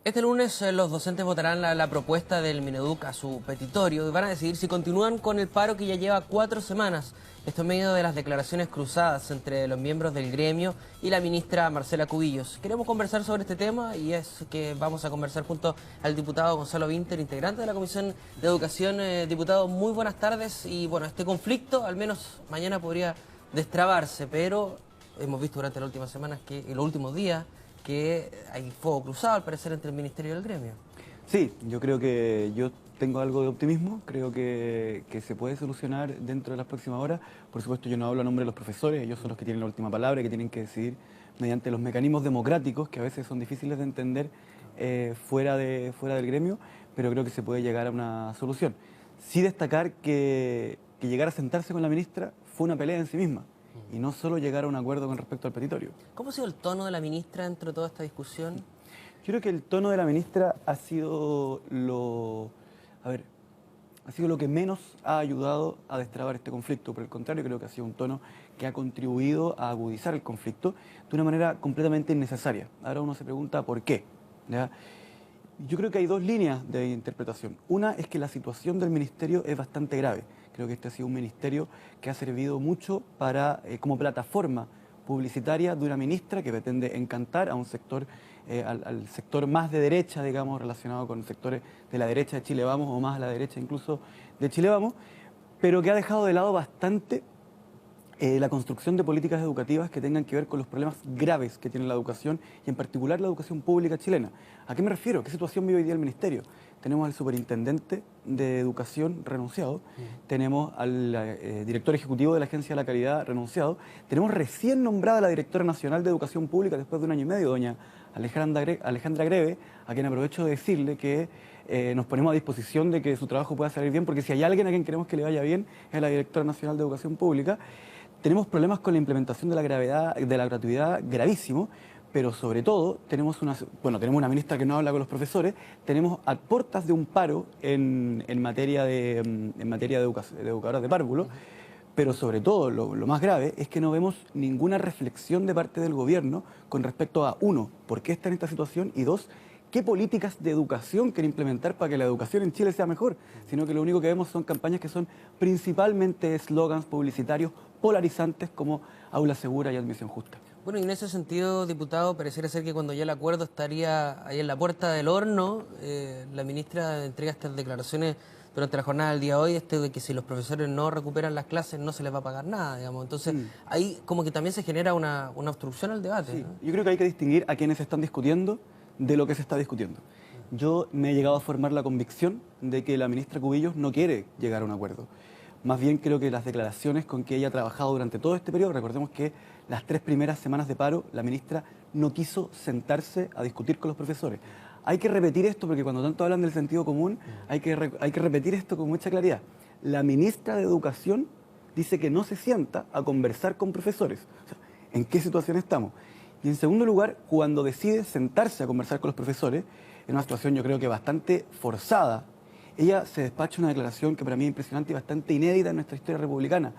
Este lunes los docentes votarán la propuesta del Mineduc a su petitorio y van a decidir si continúan con el paro que ya lleva 4 semanas. Esto en medio de las declaraciones cruzadas entre los miembros del gremio y la ministra Marcela Cubillos. Queremos conversar sobre este tema y es que vamos a conversar junto al diputado Gonzalo Vinter, integrante de la Comisión de Educación. Diputado, muy buenas tardes y bueno, este conflicto al menos mañana podría destrabarse, pero hemos visto durante las últimas semanas, en los últimos días, que hay fuego cruzado, al parecer, entre el Ministerio y el gremio. Sí, yo creo que yo tengo algo de optimismo, creo que se puede solucionar dentro de las próximas horas. Por supuesto, yo no hablo a nombre de los profesores, ellos son los que tienen la última palabra y que tienen que decidir mediante los mecanismos democráticos, que a veces son difíciles de entender fuera del gremio, pero creo que se puede llegar a una solución. Sí destacar que llegar a sentarse con la ministra fue una pelea en sí misma, y no solo llegar a un acuerdo con respecto al petitorio. ¿Cómo ha sido el tono de la ministra dentro de toda esta discusión? Yo creo que el tono de la ministra ha sido ha sido lo que menos ha ayudado a destrabar este conflicto. Por el contrario, creo que ha sido un tono que ha contribuido a agudizar el conflicto de una manera completamente innecesaria. Ahora uno se pregunta por qué, ¿ya? Yo creo que hay dos líneas de interpretación. Una es que la situación del ministerio es bastante grave. Creo que este ha sido un ministerio que ha servido mucho como plataforma publicitaria de una ministra que pretende encantar a un sector, al sector más de derecha, digamos, relacionado con sectores de la derecha de Chile Vamos o más a la derecha incluso de Chile Vamos, pero que ha dejado de lado bastante la construcción de políticas educativas que tengan que ver con los problemas graves que tiene la educación y en particular la educación pública chilena. ¿A qué me refiero? ¿Qué situación vive hoy día el ministerio? Tenemos al superintendente de educación renunciado, tenemos al director ejecutivo de la Agencia de la Calidad renunciado, tenemos recién nombrada la directora nacional de educación pública después de 1 año y medio, doña Alejandra Greve, a quien aprovecho de decirle que nos ponemos a disposición de que su trabajo pueda salir bien, porque si hay alguien a quien queremos que le vaya bien es a la directora nacional de educación pública. Tenemos problemas con la implementación de la gratuidad gravísimo, pero sobre todo tenemos una ministra que no habla con los profesores, tenemos a puertas de un paro en materia de educadoras de párvulo, pero sobre todo lo más grave es que no vemos ninguna reflexión de parte del gobierno con respecto a, uno, por qué está en esta situación, y dos, qué políticas de educación quiere implementar para que la educación en Chile sea mejor, sino que lo único que vemos son campañas que son principalmente eslogans publicitarios polarizantes como aula segura y admisión justa. Bueno, y en ese sentido, diputado, pareciera ser que cuando ya el acuerdo estaría ahí en la puerta del horno, la ministra entrega estas declaraciones durante la jornada del día de hoy, de que si los profesores no recuperan las clases no se les va a pagar nada, digamos. Entonces, ahí como que también se genera una obstrucción al debate. Sí, ¿no? yo creo que hay que distinguir a quienes están discutiendo de lo que se está discutiendo. Yo me he llegado a formar la convicción de que la ministra Cubillos no quiere llegar a un acuerdo. Más bien creo que las declaraciones con que ella ha trabajado durante todo este periodo, recordemos que las 3 primeras semanas de paro, la ministra no quiso sentarse a discutir con los profesores. Hay que repetir esto porque cuando tanto hablan del sentido común, hay que repetir esto con mucha claridad. La ministra de Educación dice que no se sienta a conversar con profesores. O sea, ¿en qué situación estamos? Y en segundo lugar, cuando decide sentarse a conversar con los profesores, en una situación yo creo que bastante forzada, ella se despacha una declaración que para mí es impresionante y bastante inédita en nuestra historia republicana,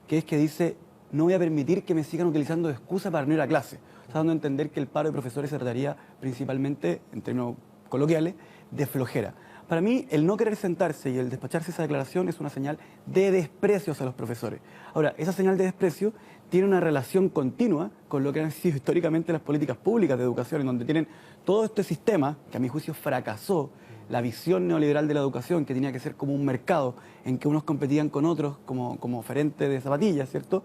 que es que dice: no voy a permitir que me sigan utilizando de excusa para no ir a clase. Está dando a entender que el paro de profesores se trataría principalmente, en términos coloquiales, de flojera. Para mí, el no querer sentarse y el despacharse esa declaración es una señal de desprecio hacia los profesores. Ahora, esa señal de desprecio tiene una relación continua con lo que han sido históricamente las políticas públicas de educación, en donde tienen todo este sistema, que a mi juicio fracasó, la visión neoliberal de la educación, que tenía que ser como un mercado en que unos competían con otros como oferente de zapatillas, ¿cierto?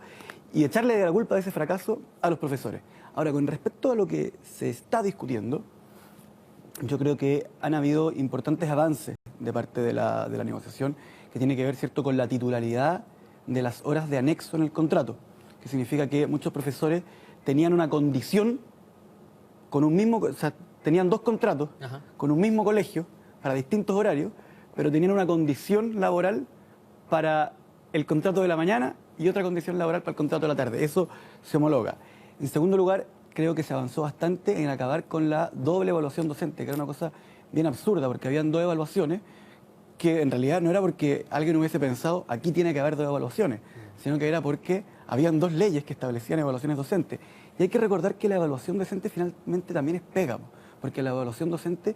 Y echarle la culpa de ese fracaso a los profesores. Ahora, con respecto a lo que se está discutiendo, yo creo que han habido importantes avances de parte de la negociación que tiene que ver, ¿cierto?, con la titularidad de las horas de anexo en el contrato, que significa que muchos profesores tenían una condición con un mismo, o sea, tenían 2 contratos con un mismo colegio para distintos horarios, pero tenían una condición laboral para el contrato de la mañana y otra condición laboral para el contrato de la tarde. Eso se homologa. En segundo lugar, creo que se avanzó bastante en acabar con la doble evaluación docente, que era una cosa bien absurda, porque habían 2 evaluaciones que en realidad no era porque alguien hubiese pensado aquí tiene que haber 2 evaluaciones, sino que era porque habían 2 leyes que establecían evaluaciones docentes. Y hay que recordar que la evaluación docente finalmente también es pega, porque la evaluación docente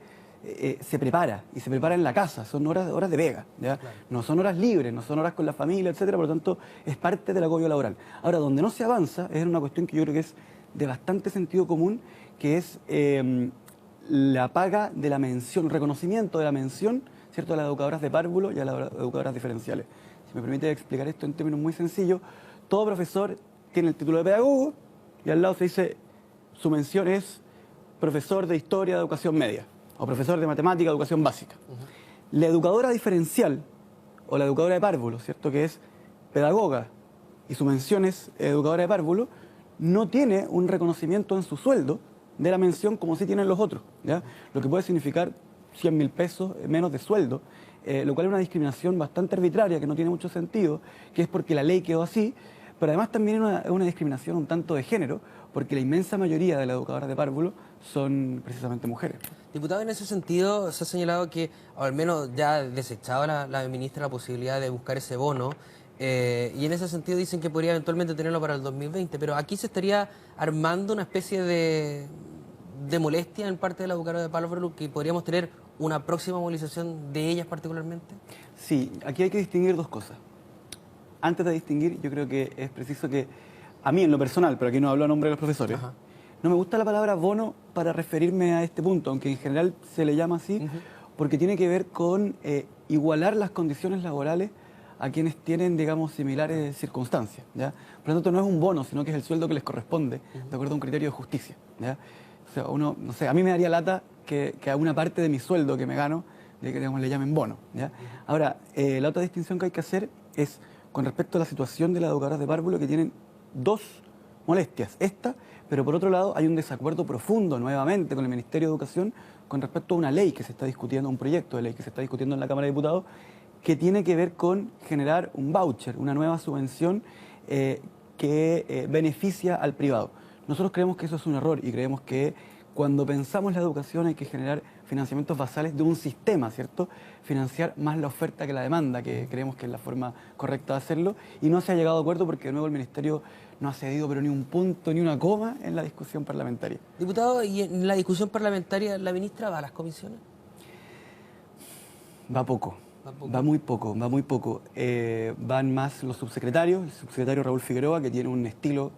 se prepara, y se prepara en la casa, son horas de vega, ¿ya? Claro. No son horas libres, no son horas con la familia, etcétera, por lo tanto es parte del agobio laboral. Ahora, donde no se avanza es en una cuestión que yo creo que es de bastante sentido común, que es la paga de la mención, reconocimiento de la mención, ¿cierto?, a las educadoras de párvulo y a las educadoras diferenciales. Si me permite explicar esto en términos muy sencillos, todo profesor tiene el título de pedagogo y al lado se dice su mención es profesor de historia de educación media o profesor de matemática de educación básica. La educadora diferencial o la educadora de párvulo, ¿cierto?, que es pedagoga y su mención es educadora de párvulo, no tiene un reconocimiento en su sueldo de la mención como sí tienen los otros, ¿ya? Lo que puede significar 100.000 pesos menos de sueldo, lo cual es una discriminación bastante arbitraria que no tiene mucho sentido, que es porque la ley quedó así, pero además también es una discriminación un tanto de género, porque la inmensa mayoría de las educadoras de párvulo son precisamente mujeres. Diputado, en ese sentido se ha señalado que, al menos ya ha desechado la ministra la posibilidad de buscar ese bono, y en ese sentido dicen que podría eventualmente tenerlo para el 2020, pero aquí se estaría armando una especie de molestia en parte de la educadora de párvulo, que podríamos tener una próxima movilización de ellas particularmente. Sí, aquí hay que distinguir dos cosas. Antes de distinguir, yo creo que es preciso que, a mí en lo personal, pero aquí no hablo a nombre de los profesores, no me gusta la palabra bono para referirme a este punto, aunque en general se le llama así, porque tiene que ver con igualar las condiciones laborales a quienes tienen, digamos, similares circunstancias, ¿ya? Por lo tanto, no es un bono, sino que es el sueldo que les corresponde, de acuerdo a un criterio de justicia, ¿ya? O sea, uno, no sé, a mí me daría lata que a una parte de mi sueldo que me gano, digamos, le llamen bono, ¿ya? Ahora, la otra distinción que hay que hacer es con respecto a la situación de las educadoras de párvulo, que tienen dos molestias. Esta, pero por otro lado hay un desacuerdo profundo nuevamente con el Ministerio de Educación con respecto a una ley que se está discutiendo, un proyecto de ley que se está discutiendo en la Cámara de Diputados, que tiene que ver con generar un voucher, una nueva subvención que beneficia al privado. Nosotros creemos que eso es un error y creemos que cuando pensamos la educación hay que generar financiamientos basales de un sistema, ¿cierto? Financiar más la oferta que la demanda, que creemos que es la forma correcta de hacerlo, y no se ha llegado a acuerdo porque de nuevo el Ministerio no ha cedido pero ni un punto ni una coma en la discusión parlamentaria. Diputado, ¿y en la discusión parlamentaria la ministra va a las comisiones? Va poco. Va muy poco, va muy poco. Van más los subsecretarios, el subsecretario Raúl Figueroa, que tiene un estilo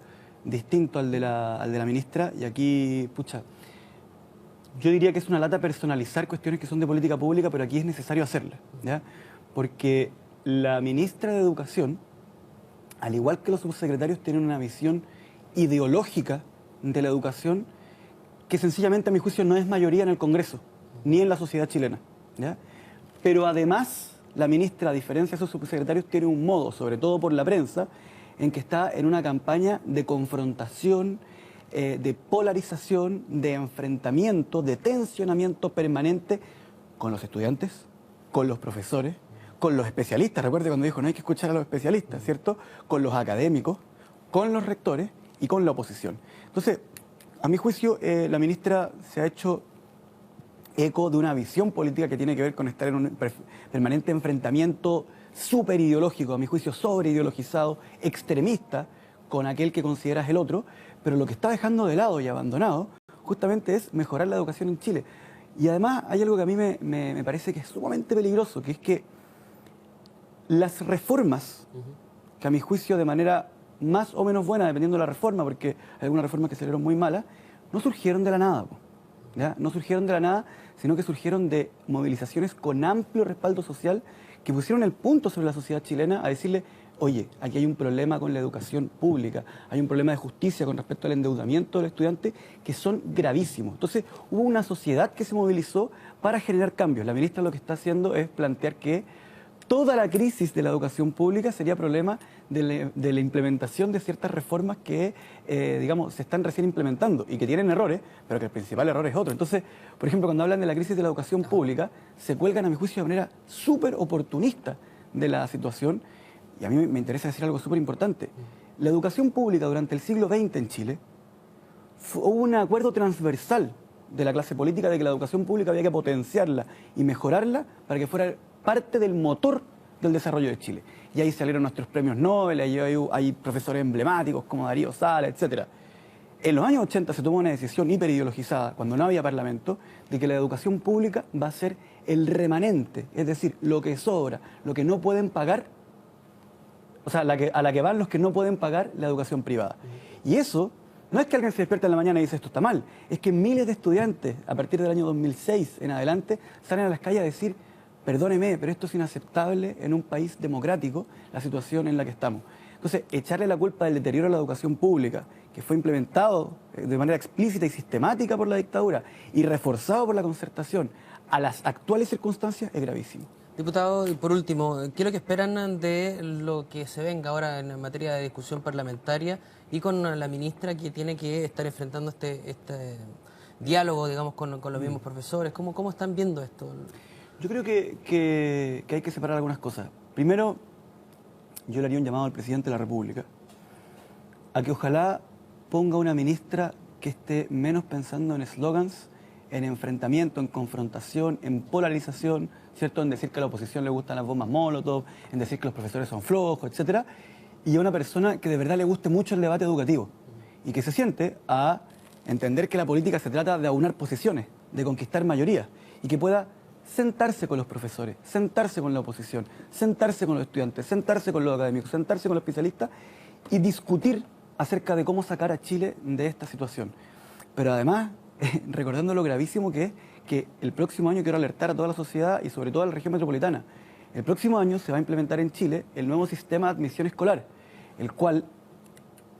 distinto al de la ministra, y aquí, pucha, yo diría que es una lata personalizar cuestiones que son de política pública, pero aquí es necesario hacerlas, ¿ya? Porque la ministra de Educación, al igual que los subsecretarios, tienen una visión ideológica de la educación que sencillamente, a mi juicio, no es mayoría en el Congreso, ni en la sociedad chilena, ¿ya? Pero además, la ministra, a diferencia de sus subsecretarios, tiene un modo, sobre todo por la prensa, en que está en una campaña de confrontación, de polarización, de enfrentamiento, de tensionamiento permanente con los estudiantes, con los profesores, con los especialistas. Recuerde cuando dijo no hay que escuchar a los especialistas, ¿cierto? Con los académicos, con los rectores y con la oposición. Entonces, a mi juicio, la ministra se ha hecho eco de una visión política que tiene que ver con estar en un permanente enfrentamiento súper ideológico, a mi juicio sobreideologizado, extremista, con aquel que consideras el otro, pero lo que está dejando de lado y abandonado justamente es mejorar la educación en Chile. Y además hay algo que a mí me parece que es sumamente peligroso, que es que las reformas, que a mi juicio de manera más o menos buena, dependiendo de la reforma, porque hay algunas reformas que salieron muy malas, no surgieron de la nada, ¿ya? No surgieron de la nada, sino que surgieron de movilizaciones con amplio respaldo social que pusieron el punto sobre la sociedad chilena a decirle, oye, aquí hay un problema con la educación pública, hay un problema de justicia con respecto al endeudamiento del estudiante que son gravísimos. Entonces hubo una sociedad que se movilizó para generar cambios. La ministra lo que está haciendo es plantear que toda la crisis de la educación pública sería problema de la implementación de ciertas reformas que, digamos, se están recién implementando y que tienen errores, pero que el principal error es otro. Entonces, por ejemplo, cuando hablan de la crisis de la educación pública, se cuelgan, a mi juicio, de manera súper oportunista de la situación. Y a mí me interesa decir algo súper importante. La educación pública durante el siglo XX en Chile, hubo un acuerdo transversal de la clase política de que la educación pública había que potenciarla y mejorarla para que fuera parte del motor del desarrollo de Chile. Y ahí salieron nuestros premios Nobel, ahí hay profesores emblemáticos como Darío Sala, etc. En los años 80 se tomó una decisión hiperideologizada, cuando no había parlamento, de que la educación pública va a ser el remanente, es decir, lo que sobra, lo que no pueden pagar, o sea, a la que van los que no pueden pagar la educación privada. Y eso no es que alguien se despierta en la mañana y dice esto está mal, es que miles de estudiantes, a partir del año 2006 en adelante, salen a las calles a decir, perdóneme, pero esto es inaceptable en un país democrático, la situación en la que estamos. Entonces, echarle la culpa del deterioro de la educación pública, que fue implementado de manera explícita y sistemática por la dictadura y reforzado por la concertación, a las actuales circunstancias es gravísimo. Diputado, y por último, ¿qué es lo que esperan de lo que se venga ahora en materia de discusión parlamentaria y con la ministra que tiene que estar enfrentando este diálogo, digamos, con los mismos profesores? ¿Cómo están viendo esto? Yo creo que hay que separar algunas cosas. Primero, yo le haría un llamado al presidente de la República a que ojalá ponga una ministra que esté menos pensando en eslogans, en enfrentamiento, en confrontación, en polarización, ¿cierto? En decir que a la oposición le gustan las bombas Molotov, en decir que los profesores son flojos, etcétera, y a una persona que de verdad le guste mucho el debate educativo y que se siente a entender que la política se trata de aunar posiciones, de conquistar mayorías y que pueda sentarse con los profesores, sentarse con la oposición, sentarse con los estudiantes, sentarse con los académicos, sentarse con los especialistas y discutir acerca de cómo sacar a Chile de esta situación. Pero además, recordando lo gravísimo que es que el próximo año quiero alertar a toda la sociedad y sobre todo a la región metropolitana. El próximo año se va a implementar en Chile el nuevo sistema de admisión escolar, el cual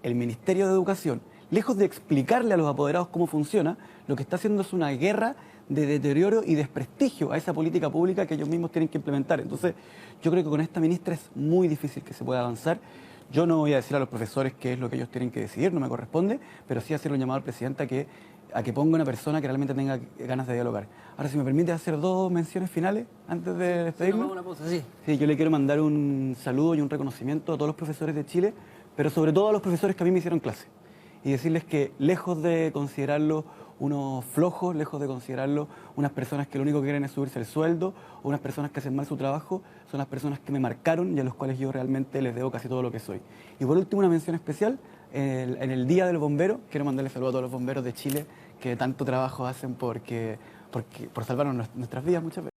el Ministerio de Educación, lejos de explicarle a los apoderados cómo funciona, lo que está haciendo es una guerra de deterioro y desprestigio a esa política pública que ellos mismos tienen que implementar. Entonces, yo creo que con esta ministra es muy difícil que se pueda avanzar. Yo no voy a decir a los profesores qué es lo que ellos tienen que decidir, no me corresponde, pero sí hacer un llamado al presidente a que ponga una persona que realmente tenga ganas de dialogar. Ahora, si me permite hacer dos menciones finales antes de despedirme. Una pausa, sí. Sí, yo le quiero mandar un saludo y un reconocimiento a todos los profesores de Chile, pero sobre todo a los profesores que a mí me hicieron clase. Y decirles que lejos de considerarlos unos flojos, lejos de considerarlos unas personas que lo único que quieren es subirse el sueldo, o unas personas que hacen mal su trabajo, son las personas que me marcaron y a los cuales yo realmente les debo casi todo lo que soy. Y por último, una mención especial, en el Día del Bombero, quiero mandarle saludos a todos los bomberos de Chile que tanto trabajo hacen por salvarnos nuestras vidas muchas veces.